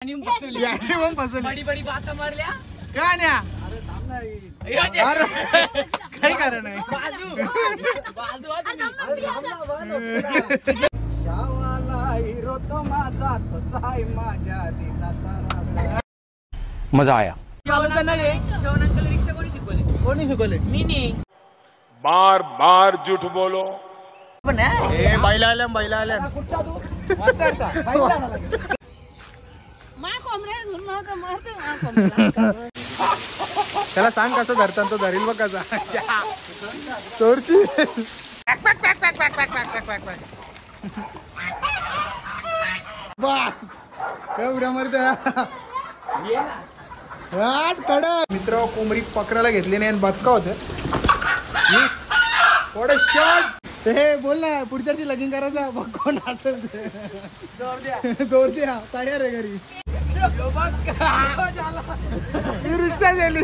बड़ी बड़ी बात मारल्या काय न्या अरे काही कारण आहे मजा आया कोणी शिकवले मी नाही बार बार झूठ बोलो बैला आल्या बैला आल्या त्याला सांग कसं धरता तो धरील बघ कसा चोरची बस एवढ्या कडक मित्र कोंबडी पकडायला घेतली नाही आणि बदका होत थोडं शॉर्ट हे बोल ना पुढच्याची लगीन करायचा बघ कोण असेल जोर द्या तयार आहे घरी रिक्षा गेली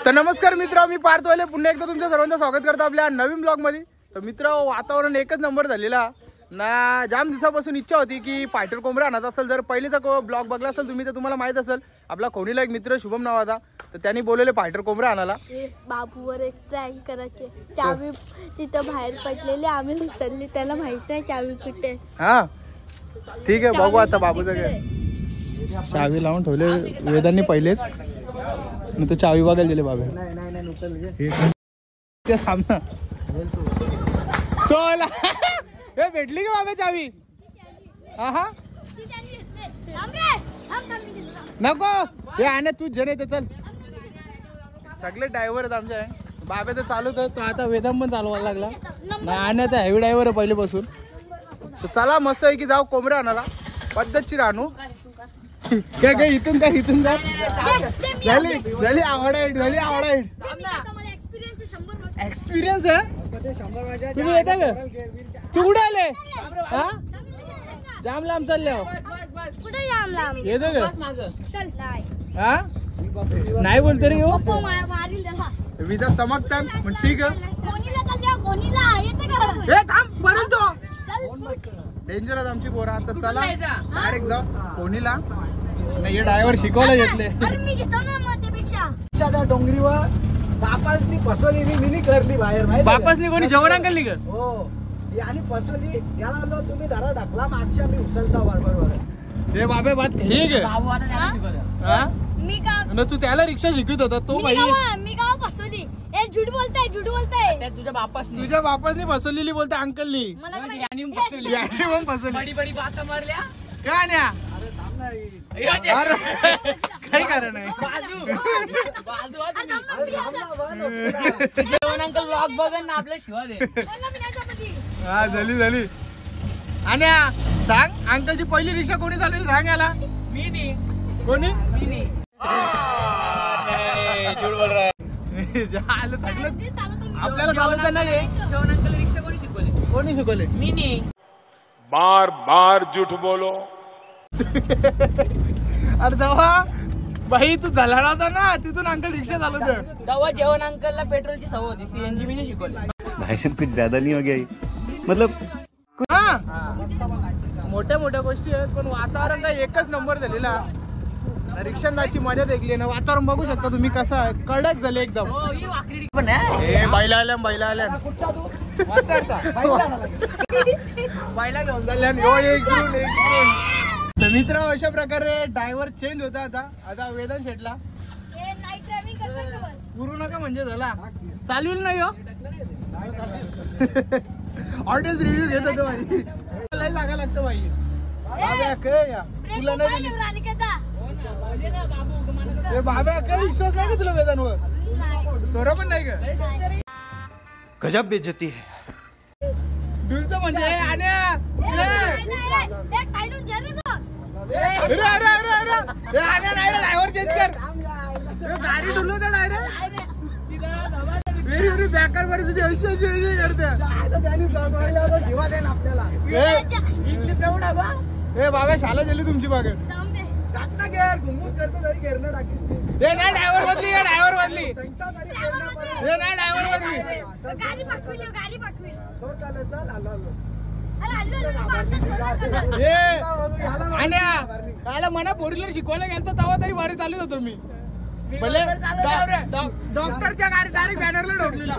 तर नमस्कार मित्र मी पार्थवाले पुन्हा एकदा तुमच्या सर्वांचं स्वागत करतो आपल्या नवीन ब्लॉग मध्ये. तर मित्र वातावरण एकच नंबर झालेला ना. जाम दिवसापासून इच्छा होती की फायटर कोंबड्या आणत असेल. जर पहिलेचा ब्लॉग बघला असेल तुम्ही तर तुम्हाला माहित असेल आपला कोणीला एक मित्र शुभम नावाचा तर त्यांनी बोलवले फायटर कोंबड्या आणायला. बाबूवर एक प्रँक करायचे चावी तिथं बाहेर पडलेली आम्ही उचलली त्याला माहित नाही चावी कुठे. हा ठीक आहे बघू आता बाबूचं काय. चावी लावून ठेवले वेदांनी पहिलेच मग तो चावी बघायला दिले बाबा. ते थांब ना चला हे भेटली का बाबा चावी. हा नको हे आण तू जण येते चल. सगळे ड्रायव्हर आहेत आमच्या बाबा तर चालवत तो आता वेदांत पण चालवायला लागला नाही आणत हेवी ड्रायव्हर आहे पहिलेपासून. तर चला मस्त आहे की जाऊ कोंबड्या आणायला पद्धतशीर आणू. काय काय इथून काय इथून काय झाली झाली आवड आहे झाली आवड आहे एक्सपिरियन्स आहे. तुम्ही येता का तू कुठे आले हा जाम लांब चालले येतो का हा नाही बोलतो रे येऊ विजा चमकता पण ठीक आहे डेंजर आहेत आमची पोरं. आता चला डायरेक्ट जाऊ कोणीला नाही ड्रायव्हर शिकवला घेतले डोंगरीवर बापासनी फसवली मी करली बाहेर बापासनी कोणी जेवण आणली का हो आणि फसवली याला तुम्ही धरा टाकला मागच्या मी उचलता बरोबर ते बाबे बात खरी आहे का तू त्याला रिक्षा शिकवत होता तो बाई मी गाव फसवली झूट बोलताय तुझ्या बापासनी फसवलेली बोलते अंकलनी फसवली बड़ी बड़ी बात मारल्या काय न्या अरे काही कारण आहे जेवण अंकल ब्लॉग बघन ना आपल्या शिवा दे. हा झाली झाली. आणि सांग अंकलची पहिली रिक्षा कोणी चालवली सांग याला. मी नाही कोणी मी नाही सगळं आपल्याला चालवता नाही. जेवण अंकल रिक्षा कोणी शिकवले कोणी शिकवले मी नाही. बार बार झूठ बोलो. अरे जेव्हा बाई तू झाला होता ना तिथून अंकल रिक्षा चालवत तेव्हा जेवण अंकलला पेट्रोलची सवय होती सीएनजी मी नाही शिकवली. भाषण कुछ ज्यादा नहीं हो गया मतलब मोठ्या मोठ्या गोष्टी आहेत पण वातावरण काय एकच नंबर झालेला. रिक्षा जायची मजा देखली ना. वातावरण बघू शकता तुम्ही कसं आहे कडक झाले एकदम. बैला आल्या बैला आल्या बैला घेऊन झाल्या. तर मित्र अशा प्रकारे ड्रायव्हर चेंज होता आता वेदांत शेटला पुरू नका म्हणजे झाला चालविल नाही हो. ऑडियन्स रिव्ह्यू घेत होतो बाई मला जागा लागतं बाई तुला नाही बाबा काही विश्वास नाही का तुला वेदांवर तोरा पण नाही का गजब बेइज्जती है. तुमचं म्हणजे ड्रायव्हर चेंज कर गाडी ढुलू तर डायरेक्ट बेकार परिस्थिती अशी करते बाबा शाला गेली तुमची बाग घुमून करतो तरी घेरणं टाकीस नाही ड्रायव्हर बदली ड्रायव्हर बदली नाही ड्रायव्हर बदली गाडी पाठविली सोड चालेल चल आलो कायला मना फोर शिकवायला गेलतो तेव्हा तरी भारी चालत होतो मी. भले डॉक्टरच्या गाडी डायरेक्ट बॅनरला ढोकलेला.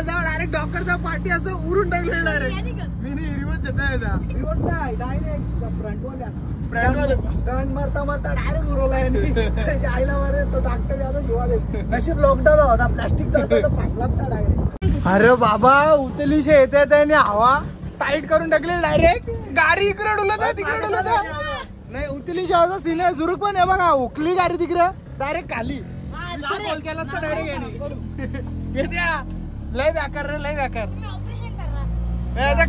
डायरेक्ट डॉक्टरचा पार्टी असं उरून टाकलेला डायरेक्ट. मी नाही रिवर्स मरता मरता डायरेक्ट उरवलाय आईला मारे तो डॉक्टर आता शिवा देत. नशीब लॉकडाऊन होता प्लास्टिकचा फाटला डायरेक्ट. अरे बाबा उतलीशी येते त्याने हवा टाईट करून टाकले डायरेक्ट. गाडी इकडे डुलत आहे तिकडे डुलत आहे. नाही उतलीशी हवा सीन आहे जुरूक पण आहे बघा. उकली गाडी तिकडे डायरेक्ट खाली कॉल केला असता डायरेक्ट. लय व्याकार रे लय व्याकार.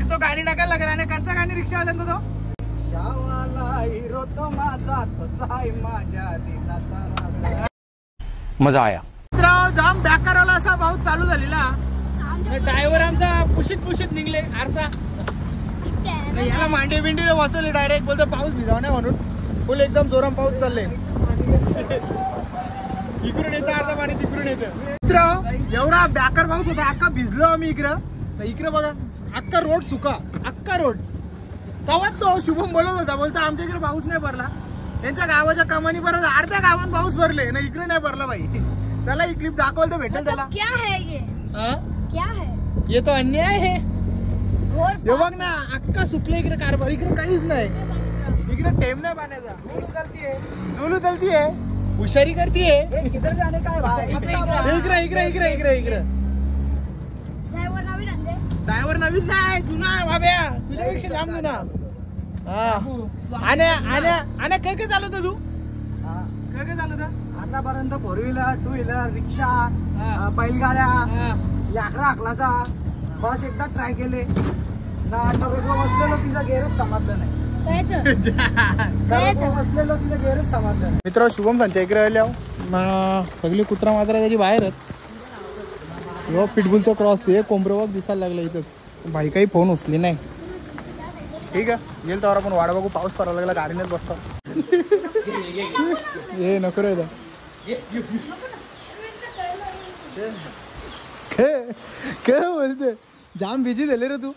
तो गाडी टाकायला लागला आणि कंचा गाडी रिक्षा आला तो हिरो तो माझा माझ्या दिलाचा. मजा आया. जाम बॅकारवाला असा पाऊस चालू झालेला. ड्रायव्हर आमचा पुशीत निघले आरसा. याला मांडी बिंडी बसवले डायरेक्ट. बोलतो पाऊस भिजाव नाही म्हणून. फुल एकदम जोरात पाऊस चालले. इकडून येतं अर्धा पाणी तिकडून येतं. मित्र एवढा बॅकार पाऊस होता. अख्खा भिजलो आम्ही इकडं. इकडं बघा अख्खा रोड सुका. अख्खा रोड. तेव्हाच तो शुभम बोलत होता. बोलतो आमच्या इकडे पाऊस नाही भरला. त्यांच्या गावाच्या कामानी परत अर्ध्या गावात पाऊस भरले ना इकडे नाही भरला बाई. त्याला ही क्लिप दाखवलं तर भेटेल त्याला. क्या है ये? क्या है ये? तो अन्याय है. हे बघ ना अख्खा सुकले इकडे कारभार. इकडे काहीच नाही. इकडे टेम नाही पाण्याचा. डोलू चलती है हुशारी करतीये. किधर जाने का है भाई? इकडे इकडे इकडे इकडे इकडे. ड्रायव्हर नवीन आणले. ड्रायव्हर नवीन नाही जुना आहे बाब्या. तुझ्यापेक्षा जाम जुना. आणि काय काय चालवत तू? काय काय चालवत आतापर्यंत 4 व्हीलर 2 व्हीलर रिक्षा बैलगाड्या लाकडा आखलाचा बस एकदा ट्राय केले ना. टरकला बसलेलो तिचा गेअरच समजलं नाही. बसलेलो तिचा गेअरच समजलं नाही. मित्र शुभम त्यांच्या इकडे आल्या सगळी कुत्रा मात्रा त्याची बाहेर आहेत. पिटबुलचा क्रॉस हे कोंबरवाग दिसायला लागला इथंच. भाई काही फोन उचली नाही. ठीक आहे गेल तर आपण वाडा बघू. पाऊस पडायला लागला गाडीनेच बसतो. हे नको रे काय बोलते. जाम बिझी झाले रे तू.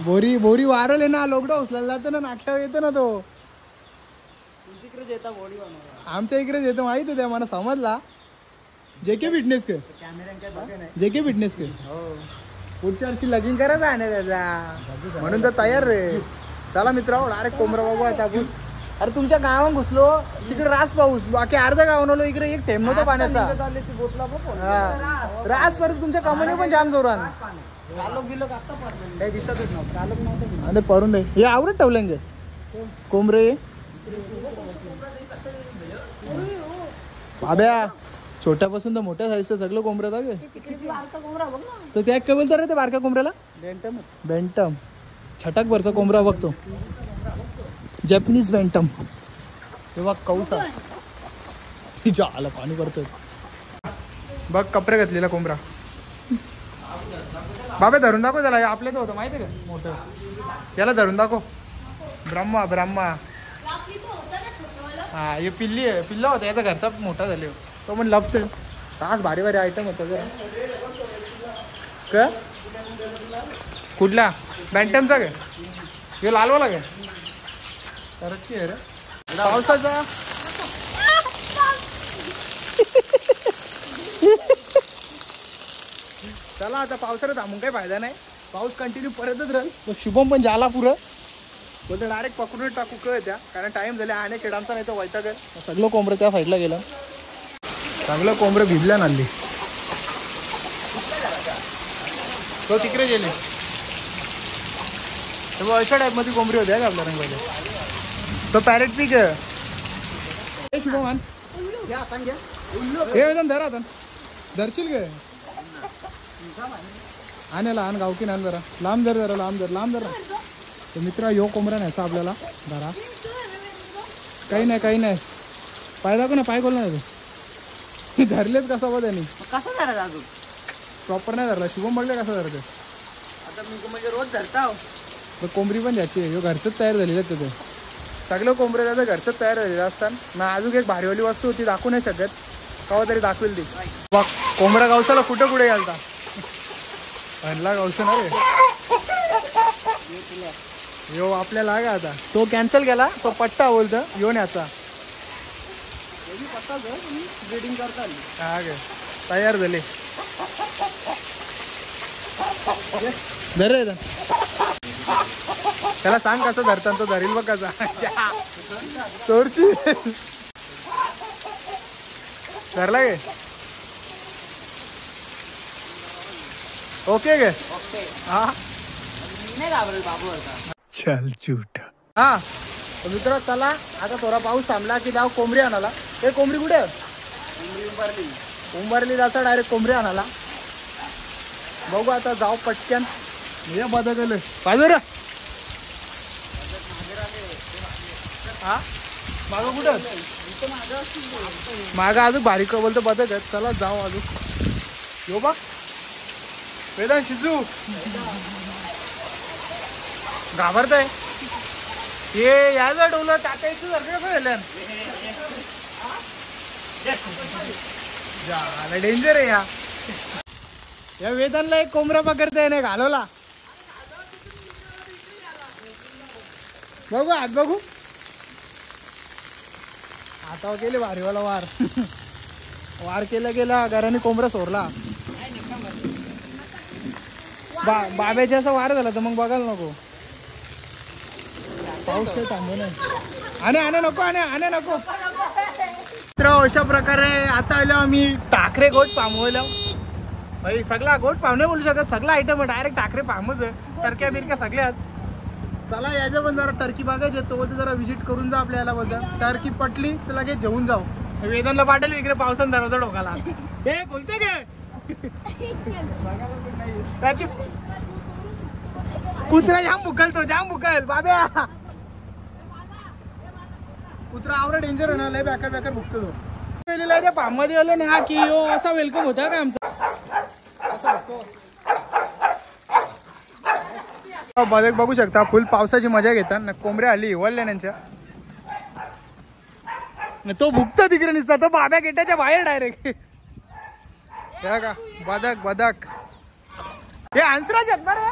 बोरी वारले ना. लोकडा उचलायला जातो ना. नागटा येतो ना तो. आमच्या इकडेच येतो माहिती आहे. त्या मला समजला. जेके फिटनेस के जेके फिटनेस के पुढच्या वर्षी लगीन करायचं आहे ना त्याचा. म्हणून तर तयार रे. चला मित्रांनो डायरेक्ट कोंबरा बघू आता आपण. अरे तुमच्या गावात घुसलो तिकडे रास पाऊस. बाकी अर्ध्या गावानं इकडे एक थेंब नव्हता पाण्याचा. रास परत तुमच्या कामाने पण जाम जोरान. काही दिसतच नव्हतं. अरे परून दे. हे आवडत ठेवलं कोंबरे. बाब्या छोट्यापासून तर मोठ्या साईजचं सगळं कोंबऱ्यात आहे. तर त्या काय बोलतो रे ते बारक्या कोंबऱ्याला? बेंटम. छटाक वरचा कोंबरा बघतो. Japanese bantam. तेव्हा कौसा आला पाणी करतोय बघ. कपडे घातलेला कोंबरा. बाबा धरून दाखव त्याला. आपल्याच होतं माहिती आहे का मोठं. याला धरून दाखव. ब्रह्मा. हा हे पिल्ला होता याचा घरचा मोठा झाले. तो पण लपते. तास भारी भारी आयटम होता जरा. का कुठला बँटमचा काय? हे लालवाला काय? तरच आहे रे पावसाचा. चला आता पावसाळ्यात थांबून काही फायदा नाही. पाऊस कंटिन्यू पडतच राहील. शुभम पण झाला पुरं. बोलतो डायरेक्ट पकडून टाकू कळ त्या. कारण टाइम झाले आणि शेडांचा नाही तो वैताग. सगळं कोंबरं त्या साईडला गेलं. चांगलं कोंबरं भिजल्या नाली. तो तिकडे गेले. तेव्हा अशा टाईप मध्ये कोंबडी होत्या का आपल्या रंगाला. तो पॅरेट पीक शुभमान हे धर आता धरशील गे. आणायला आण गावकीन आण जरा. लांब धर. तर मित्र यो कोंबडा न्यायचा आपल्याला धरा. काही नाही पाय दाखव ना. पाय खोल नाही धरलेच कसा बघ त्यांनी. कसा धरायचा अजून प्रॉपर नाही धरला. शुभम बघले कसा धरते. आता मी म्हणजे रोज धरता. कोंबडी पण द्यायची आहे. घरचंच तयार झालेलं आहे तिथे. सगळं कोंबड्या त्याचं घरचंच तयार झालेलं असतात ना. अजून एक भारीवाली वस्तू होती दाखवू नाही शकत. कवा तरी दाखवेल ती बघ. कोंबडा गावसाला कुठं कुठे घालता आणला गावसा ना रे. यो आपल्याला आहे का आता तो कॅन्सल केला तो पट्टा बोलतो येऊन याचा ब्रीडिंग करतात. हा गे तयार झाले धर रे त्याला सांग कसं धरता तो धरील बघ कसा चोरची धरला गे. ओके गे हा नाही घाबरेल बाबू आता. चल झूठ. हा मित्र चला आता थोडा पाऊस थांबला की जाऊ कोंबडी आणाला. हे कोंबडी कुठे उंबरली जाता डायरेक्ट कोंबडी आणाला. बघू आता जाऊ पटकन हे बदकलं बाजू रे. हा मागं कुठं मागं अजून बारीक बोलतो बदक आहेत. चला जाऊ अजून यो बा वेदांत शिजू घाबरताय हे याचं डोलं टाकायचं सारखं झालं डेंजर आहे या वेदांना एक कोंबडा पकडताय नाही घालवला. बघू आज बघू आता गेले भारीवाला वार वार केला गेला घराने कोंबडा सोडला. बाब्याच्या असा वार झाला तर मग बघायला नको. पाऊस काही थांबू नाही. आणे नको आणे नको. तर अशा प्रकारे आता आलो आम्ही टाकरे गोट पामवला. भाई सगळा गोट पाम नाही बोलू शकत सगळा आयटम आहे डायरेक्ट टाकरे पामच आहे. टर्क्या बिरक्या सगळ्यात. चला यायचं पण जरा टर्की बघायचं तो जरा विजिट करून जा आपल्याला बघा. टर्की पटली तर लगेच जेवून जाऊ. वेदांना पाठवली इकडे पावसानं धरवतो डोकाला. हे बोलते काय कुत्रा जाम भुकल बाब्या. कुत्रा आवडा डेंजर आहे ना लय बॅकर भुकतो तो. त्या पाम मध्ये आलो ना की यो असा वेलकम होता का आमचा. बदक बघू शकता फुल पावसाची मजा घेतात ना. कोंबड्या आली वळल्याच्या तो भुकतो तिकडे निसता. तो बाब्या गेटाच्या बाहेर डायरेक्ट का बदक हे हंसराज आहेत ना रे.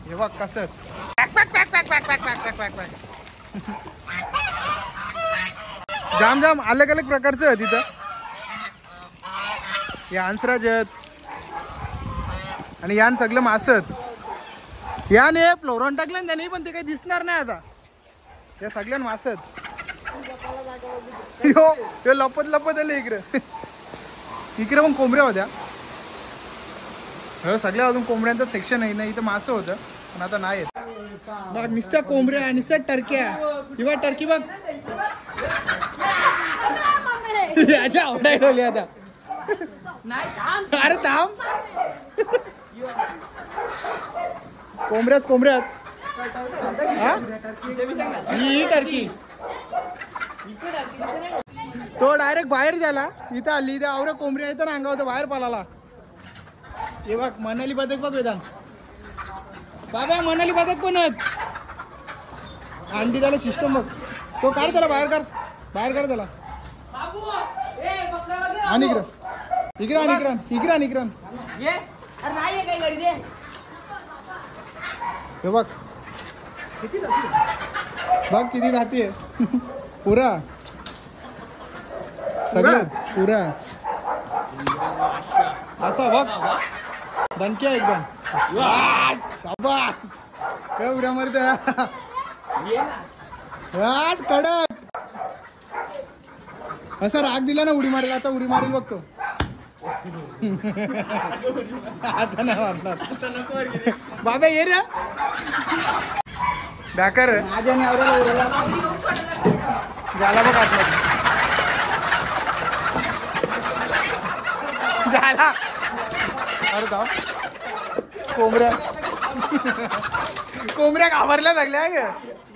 हे बघ कसं जाम अलग अलग प्रकारचं आहे तिथं. हे हंसराज आहेत आणि यान सगळं मासत याने फ्लोरॉन टाकलं त्याने पण ते काही दिसणार नाही आता. या सगळ्यां मासत हो ते लपत आले इकडे पण कोंबड्या होत्या. सगळ्या अजून कोंबड्यांचं सेक्शन आहे ना इथं मासं होतं पण आता नाही येत. बघ नुसत्या कोंबड्या नुसत्या टर्क्या. किंवा टर्की बघ याच्या आवडा ठेवली आता. अरे थांब कोंबड्याच ही टर्की तो डायरेक्ट बाहेर झाला. इथं आली इथे आवऱ्या कोंबड्या येतं ना अंगावर बाहेर पालाला. हे बघ मनाली बदक बघ वेदांत बाबा मनाली बदक पण आहेत. अंडी त्याला सिस्टम बघ तो काढ त्याला बाहेर काढ त्याला. आणि इकडं हे बघ किती जातीये पुरा सगळं पुरा असा बघ दणक्या एकदम काय उड्या मारते कडक. असा राग दिला ना उडी मारेल. आता उडी मारेल बघतो. आता नाही वाटणार बाबा ये रे बॅकर झाला बघ आतमध्ये झाला. अरे जाऊ कोंबड्या घाबरल्या लागल्या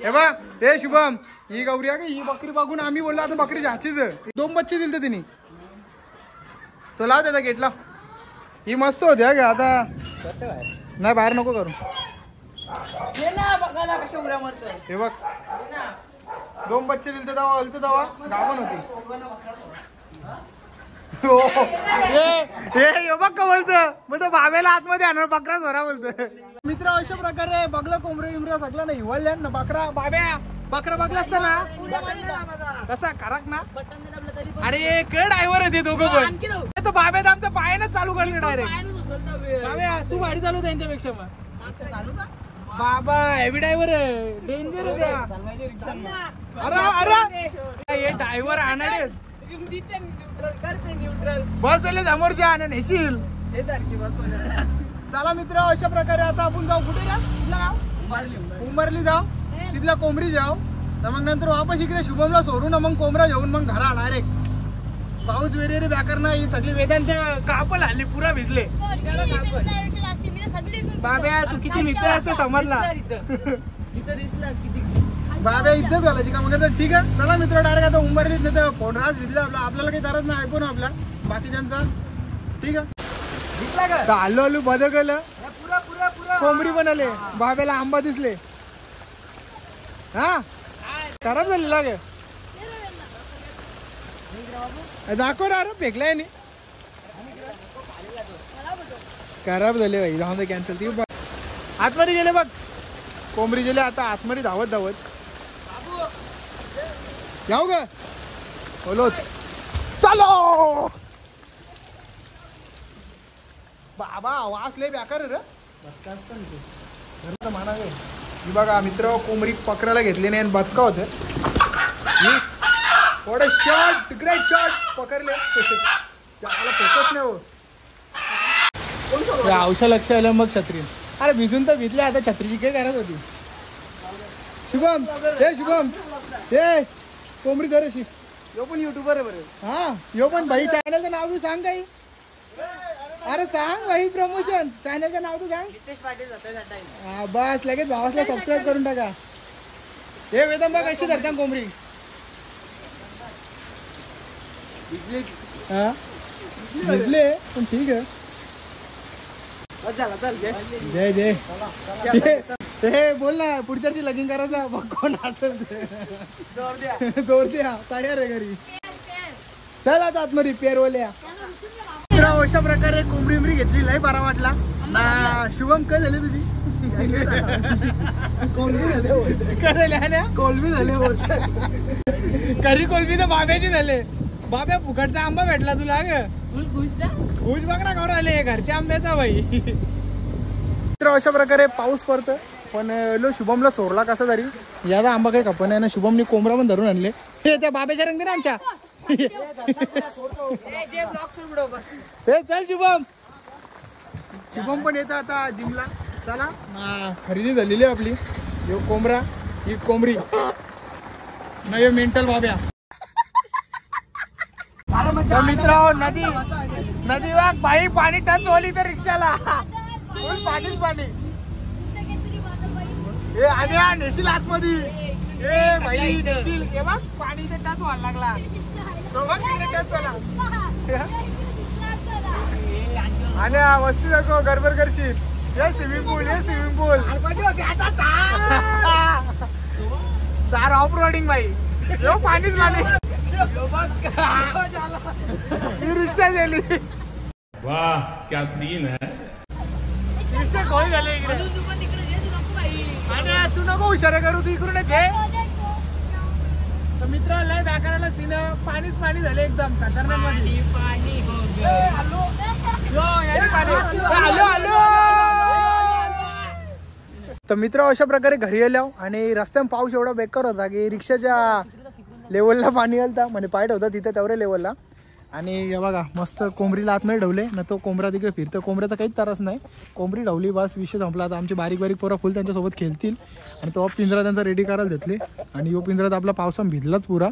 हे बा. हे शुभम ही गौरी आहे ही बकरी बघून आम्ही बोललो आता बकरी जाचीच 2 बच्चे दिले तिने. तो लाव त्याचा गेटला. ही मस्त होती का आता नाही बाहेर नको करू. हे बघ दोन बच्चे दिलते तेव्हा हलते तेव्हा गाभण होती. हो. हे बघ का बोलतं मग बाब्याला आतमध्ये आणणार बकरा झोरा बोलतं. मित्र अशा प्रकारे बघलं कोंबरे बिमरे सगळं नाही वळल्या ना बकरा बाब्या बकरा बघला असता ना कसा खराक ना. अरे के ड्रायव्हर आहे ते दोघं पण. तो बाब्यात आमचा पायानच चालू करले डायरेक्ट. बाब्या तू गाडी चालू त्यांच्यापेक्षा मग बाबा हेवी ड्रायव्हर डेंजर आहे त्या. अरे हे ड्रायव्हर आणणार बस आले समोरच्या आणा नेशील. चला मित्र अशा प्रकारे आता आपण जाऊ कुठे जा कुठलं गाव उंबरली जाऊ तिथला कोंबरी जाऊ मग नंतर वापस इकडे शुभमला सोडू ना मग कोंबरा घेऊन मग घरा डायरेक्ट. पाऊस वगैरे व्याकरण ही सगळी वेदांत कापल हल्ली पुरा भिजले. बाब्या तू किती मित्र असते समजला बाब्या इथंच घालायची का मग ठीक आहे. चला मित्र डायरेक्ट आता उंबरलीच नाही तर फोडराच भिजले आपल्याला काही गरज नाही ऐकू ना आपल्या बाकीच्यांचा. ठीक आहे आलो आलो बदकलं कोंबडी बनवले बाब्याला आंबा दिसले. हा खराब झालेला ग दाखव ना अरे फेकलाय नाही खराब झाले भाई जाऊन दे कॅन्सल. ती आतमध्ये गेले बघ कोंबडी गेले आता आतमध्ये धावत धावत जाऊ ग बोलोच चालो बाबा वाचले बेकार रे म्हणा. बघा मित्र कोंबडी पकडायला घेतली नाही आणि बदका होत थोडे शॉर्ट ग्रेट शॉर्ट पकडले त्याला फोकस नाही हो. औषध लक्ष आलं मग छत्री. अरे भिजून तर भिजले आता छत्रीची काय करत होती. शुभम हे शुभम हे कोंबडी धरशी यो पण युट्यूबर आहे बरं. हा यो पण भाई चॅनलचं नाव बी सांग काही. अरे सांग भाई प्रमोशन चॅनलचं नाव तू सांग. हा बस लगेच भावासला सबस्क्राईब करून टाका. हे वेदम बघ कशी धरता कोंबडी. हा भिजले पण ठीक आहे. जय जय हे बोल ना पुढच्याची लगीन करायचा बघ कोण असेल जोर द्या तयार आहे घरी. चल आता आतमध्ये पेरवल्या. अशा प्रकारे कोंबडी उमरी घेतली लय बरा वाटला ना. शुभम काय झाले तुझी कोलबी झाले करी कोलबी तर बाब्याची झाले. बाब्या फुकटचा आंबा भेटला तुला ग खुश बघ ना करून आले घरच्या आंब्याचा भाई. अशा प्रकारे पाऊस पडतो पण लो शुभमला सोडला कसा तरी याचा आंबा काही खपन आहे ना. शुभमने कोंबडा पण धरून आणले हे त्या बाब्याच्या रंग ना आमच्या. हे चल शुभम शुभम पण येतं आता जिमला. चला खरेदी झालेली आहे आपली. यो कोंबडा ही कोंबडी नाही मेंटल बाब्या. मित्र नदी नदी वाघ भाई पाणी टच होली तर रिक्षाला पाणीच पाणी. हे आणि नेशील आतमध्ये हे भाई नेशील हे बघ पाणी ते टच व्हायला लागला. आणि वस्ती नको गडबड करशील. हे स्विमिंग पूल हे स्विमिंग पूल चार ऑफ रोडिंग भाई यो पाणीच पाणी. रिक्षा गेली. वाह क्या सीन है. रिक्षा कोण झाले इकडे आणि तू नको हुशार करू तू इकडूनच आहे. तर मित्र लय दाखवायला सीन पाणीच पाणी झाले एकदम खतरनाक मध्ये. तर मित्र अशा प्रकारे घरी आल्या आणि रस्त्यात पाऊस एवढा बेकार होता की रिक्षाच्या लेवलला पाणी आलता म्हणजे पायट होता तिथे तेवढ्या लेवलला. आणि हे बघा मस्त कोंबडीला आतमध्ये ढवले ना. तो कोंबडा तिकडे फिरतो. कोंबड्याचा काहीच त्रास नाही. कोंबडी ढवली बस विषय संपला. आता आमचे बारीक बारीक पोरं फुल त्यांच्यासोबत खेळतील आणि तो पिंजरा त्यांचा रेडी करायला घेतले. आणि यो पिंजरात आपला पावसात भिजलाच पुरा.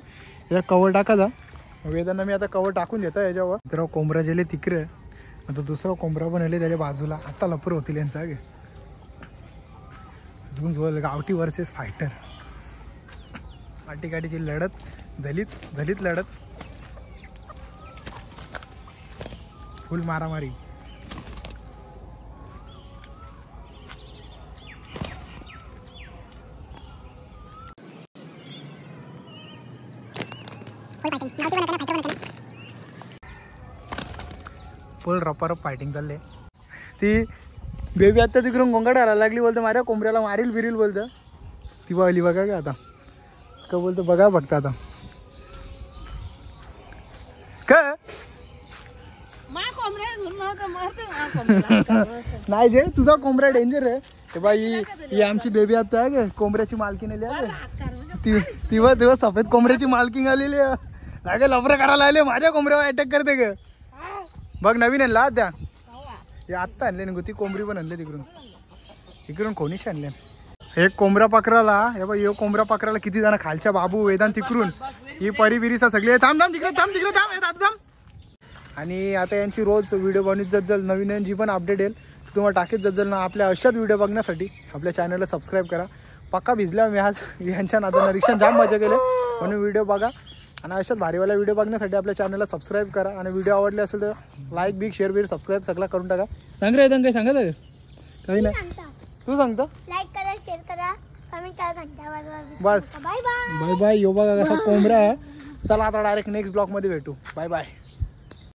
याचा कवर टाकायचा वेदांना मी आता कवर टाकून देतो याच्यावर. तर कोंबडा गेले तिकडे आता दुसरा कोंबडा पण आले त्याच्या बाजूला. आता लपर होतील यांचा गे अजून जो गावठी वर्सेस फायटर काठीची लढत झालीच लढत फुल मारामारी. फुल रपारप फायटिंग चालले. ती बेबी आता तिकडून गोंगाट घालायला लागली, बोलतो माझ्या कोंबड्याला मारील बिरील बोलतं. ती बघली बघा का आता का बोलतो बघा बघता आता का नाही जे तुझा कोंबडा डेंजर आहे. ते बाई ही आमची बेबी आता आहे कोंबड्याची मालकीन आली आहे. तिवा तेव्हा सफेद कोंबड्याची मालकीन आलेली आहे. लागे लफरं करायला आले माझ्या कोंबड्यावर अटॅक करते ग. बघ नवीन आणला त्या हे आत्ता आणले ना ती कोंबडी पण आणले तिकडून कोणीच आणले. एक कोंबड्या पाखराला हे बघ यो कोंबड्या पाखराला किती जण खालच्या बाबू वेदांत तिकडून ही परी बिरीसा सगळे थांब तिकडे थांब. आणि आता यांची रोज व्हिडिओ बनवीत जल नवीन जी पण अपडेट येईल तुम्हाला टाकीत जल ना. आपल्या अशाच व्हिडिओ बघण्यासाठी आपल्या चॅनलला सबस्क्राईब करा. पक्का भिजला मी आज यांच्या नादानं रिक्षा जाम मजा केले म्हणून व्हिडिओ बघा. आणि अशाच भारीवाला व्हिडिओ बघण्यासाठी आपल्या चॅनलला सबस्क्राईब करा. आणि व्हिडिओ आवडले असेल तर लाईक बिग शेअर बिर सबस्क्राईब सगळं करून टाका. सांग रे काही सांगत आहे काही नाही तू सांगतो. लाईक करा, शेअर करा, कमेंट करा, घंटा वाजवा. बस बाय बाय. Bye bye. यो बघा कसा कोंबडा आहे. चला आता डायरेक्ट नेक्स्ट ब्लॉग मध्ये भेटू. Bye bye.